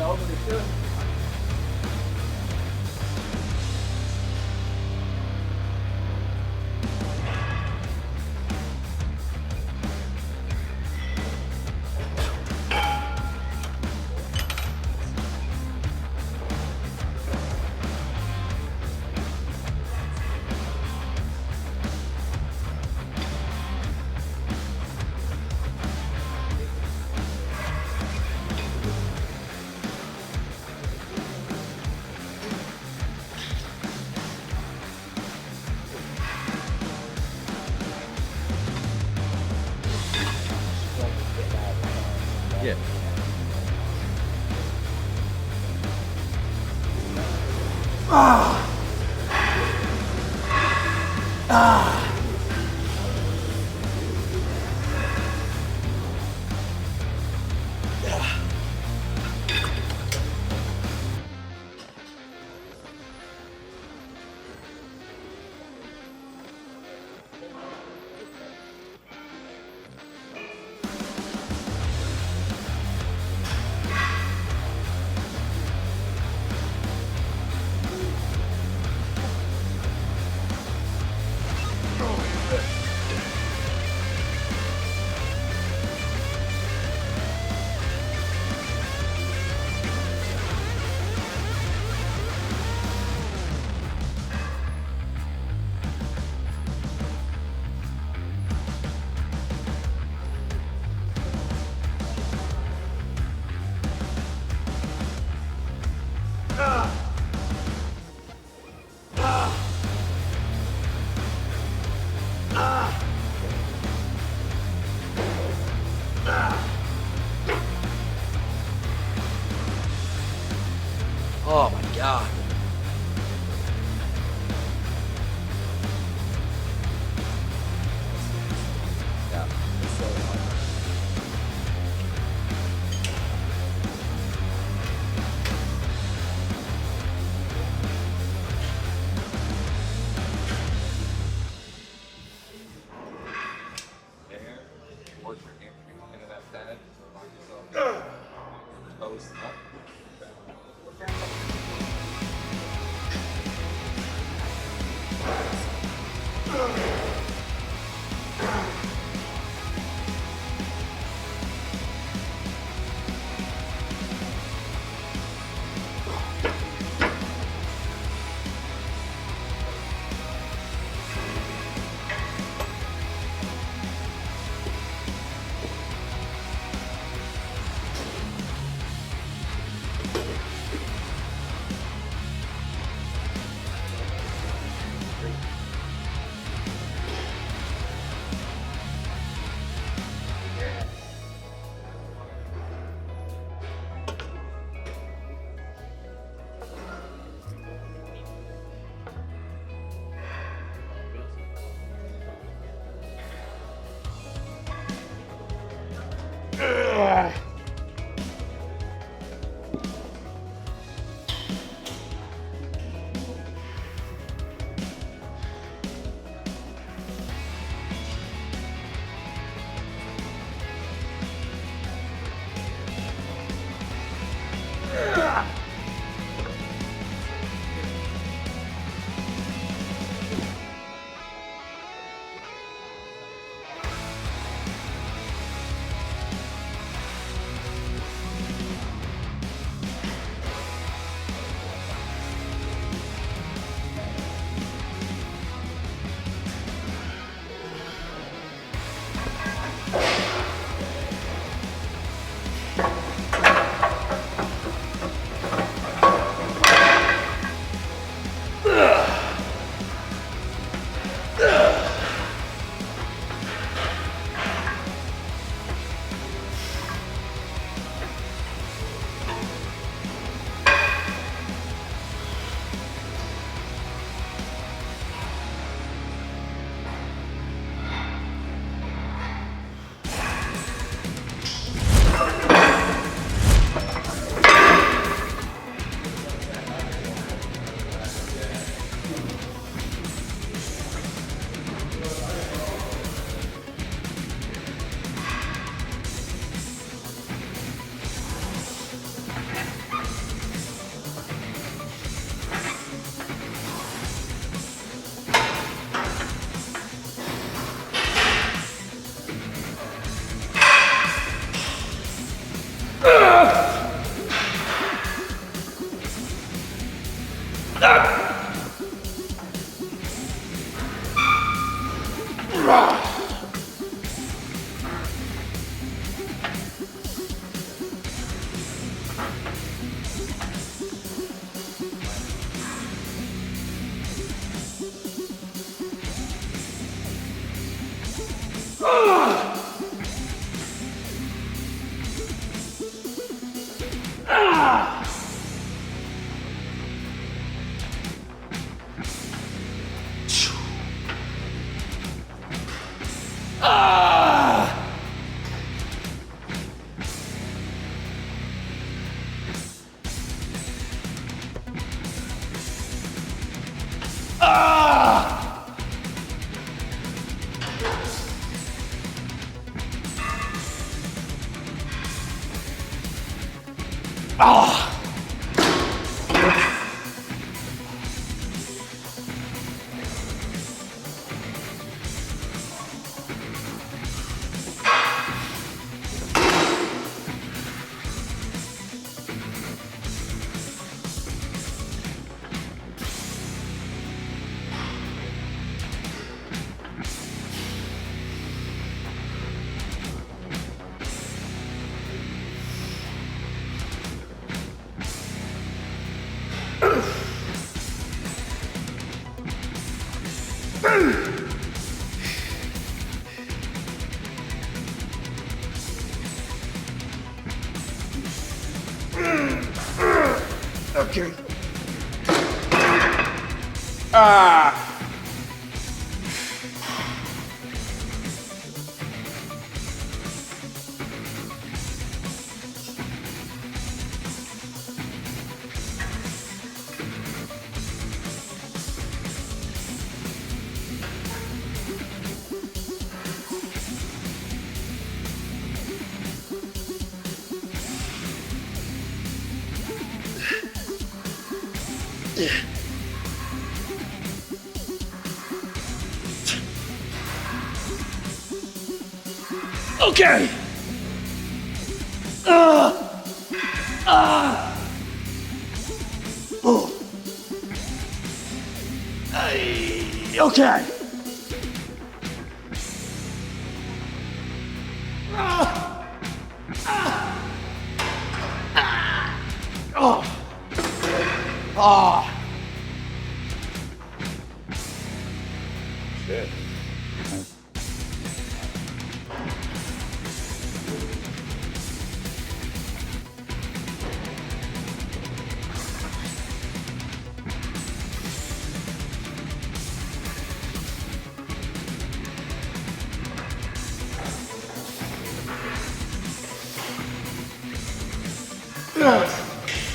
know, but it should. Yeah. Oh my God. Yeah. There. Work your hamstring into that pad. Lock yourself. Toes up. Okay. Ah. Okay. Oh. Okay. Oh. Oh. Shit.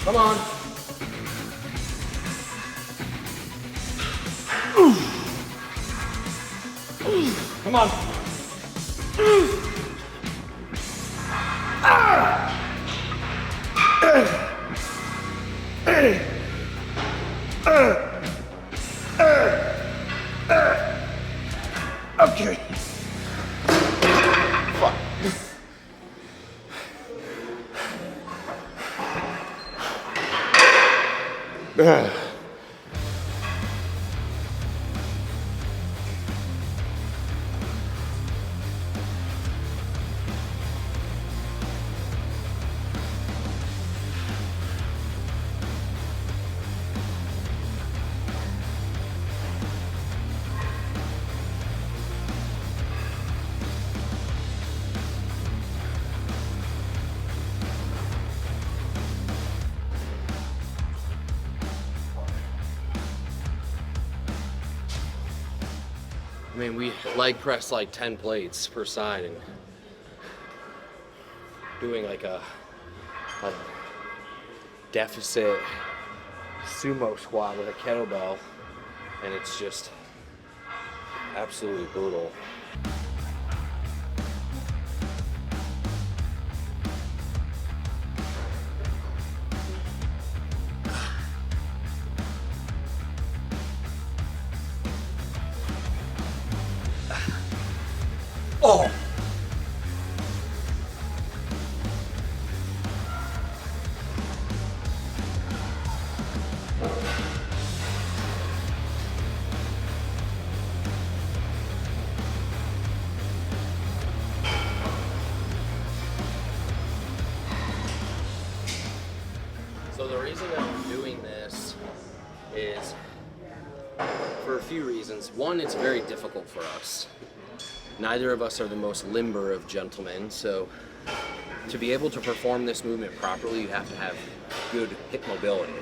Come on. Come on. Okay. Fuck. I mean, we leg press like 10 plates per side and doing like a deficit sumo squat with a kettlebell, and it's just absolutely brutal. Oh. So the reason that I'm doing this is for a few reasons. One, it's very difficult for us. Neither of us are the most limber of gentlemen, so to be able to perform this movement properly, you have to have good hip mobility.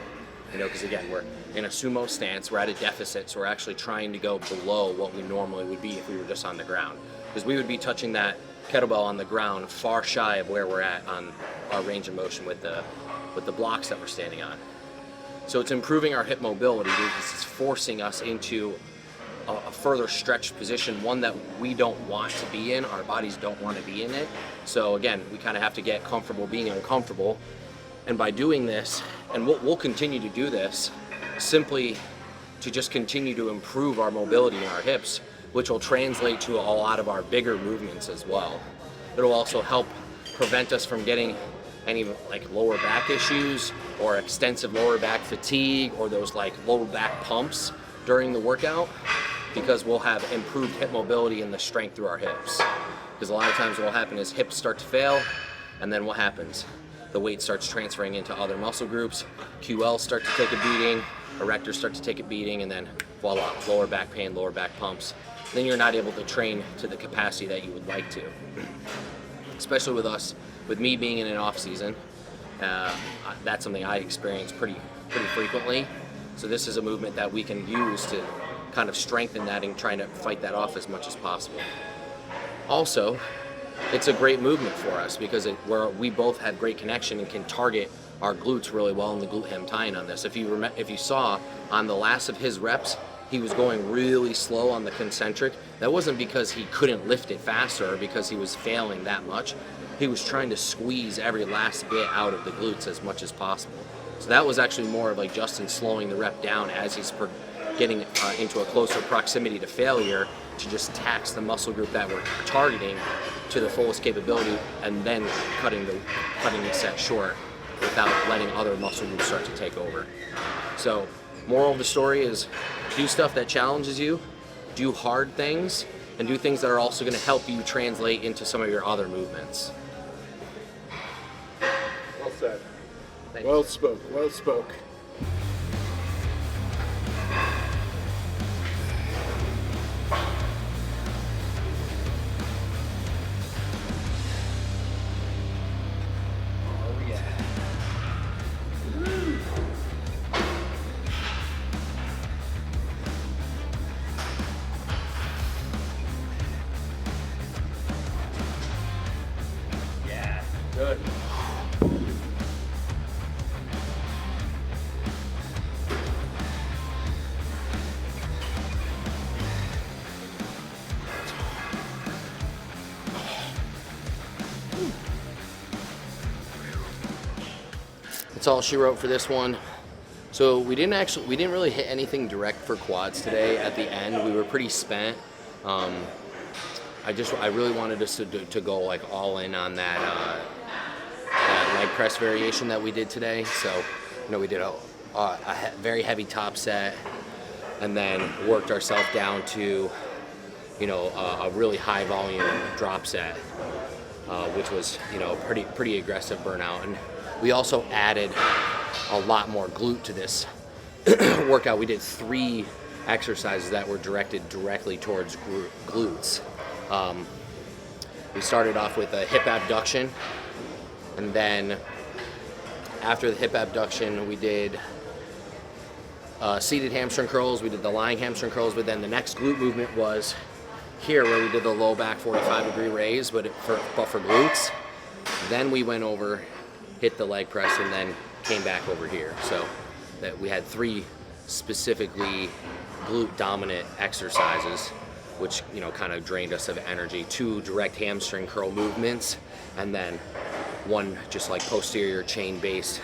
You know, because again, we're in a sumo stance, we're at a deficit, so we're actually trying to go below what we normally would be if we were just on the ground. Because we would be touching that kettlebell on the ground far shy of where we're at on our range of motion with the blocks that we're standing on. So it's improving our hip mobility because it's forcing us into a further stretched position, one that we don't want to be in, our bodies don't want to be in it. So again, we kind of have to get comfortable being uncomfortable. And by doing this, and we'll continue to do this, simply to just continue to improve our mobility in our hips, which will translate to a lot of our bigger movements as well. It'll also help prevent us from getting any like lower back issues or extensive lower back fatigue or those like lower back pumps during the workout, because we'll have improved hip mobility and the strength through our hips. Because a lot of times what will happen is hips start to fail, and then what happens? The weight starts transferring into other muscle groups, QLs start to take a beating, erectors start to take a beating, and then voila, lower back pain, lower back pumps. Then you're not able to train to the capacity that you would like to. Especially with us, with me being in an off season, that's something I experience pretty frequently. So this is a movement that we can use to kind of strengthen that and trying to fight that off as much as possible. Also, it's a great movement for us because we both have great connection and can target our glutes really well in the glute ham tie-in on this. If you saw on the last of his reps, he was going really slow on the concentric. That wasn't because he couldn't lift it faster or because he was failing that much. He was trying to squeeze every last bit out of the glutes as much as possible. So that was actually more of like Justin slowing the rep down as he's getting into a closer proximity to failure to just tax the muscle group that we're targeting to the fullest capability, and then cutting the set short without letting other muscle groups start to take over. So moral of the story is do stuff that challenges you, do hard things, and do things that are also going to help you translate into some of your other movements. Well said. Thank Well you. spoke. Well spoke. Oh yeah. Yeah. Good. That's all she wrote for this one. So we didn't really hit anything direct for quads today. At the end, we were pretty spent. I really wanted us to go like all in on that leg press variation that we did today. So, you know, we did a very heavy top set, and then worked ourselves down to, you know, a really high volume drop set, which was, you know, pretty aggressive burnout. And we also added a lot more glute to this workout. We did 3 exercises that were directed directly towards glutes. We started off with a hip abduction, and then after the hip abduction, we did seated hamstring curls. We did the lying hamstring curls, but then the next glute movement was here, where we did the low back 45-degree raise, but for glutes. Then we went over, hit the leg press, and then came back over here. So that we had 3 specifically glute dominant exercises, which, you know, kind of drained us of energy. 2 direct hamstring curl movements, and then 1 just like posterior chain based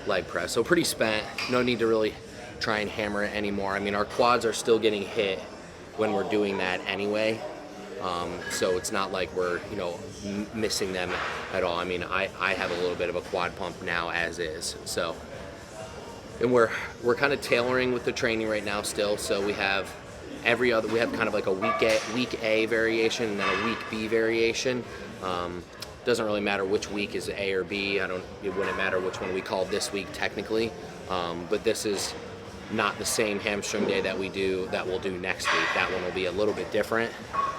leg press. So pretty spent. No need to really try and hammer it anymore. I mean, our quads are still getting hit when we're doing that anyway. So it's not like we're, you know, missing them at all. I mean, I have a little bit of a quad pump now as is. So, and we're kind of tailoring with the training right now still. So we have we have kind of like a week A variation and then a week B variation. doesn't really matter which week is A or B. It wouldn't matter which one we call this week technically, but this is not the same hamstring day that we'll do next week. That one will be a little bit different.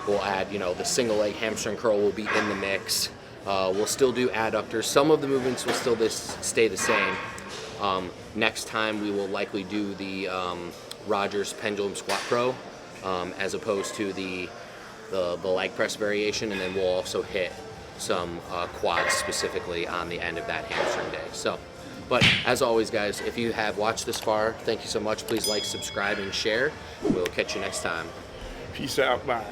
We'll add, the single leg hamstring curl will be in the mix. We'll still do adductors. Some of the movements will still stay the same. Next time we will likely do the Rogers pendulum squat pro as opposed to the leg press variation, and then we'll also hit some quads specifically on the end of that hamstring day. So, but as always, guys, if you have watched this far, thank you so much. Please like, subscribe, and share. We'll catch you next time. Peace out. Bye.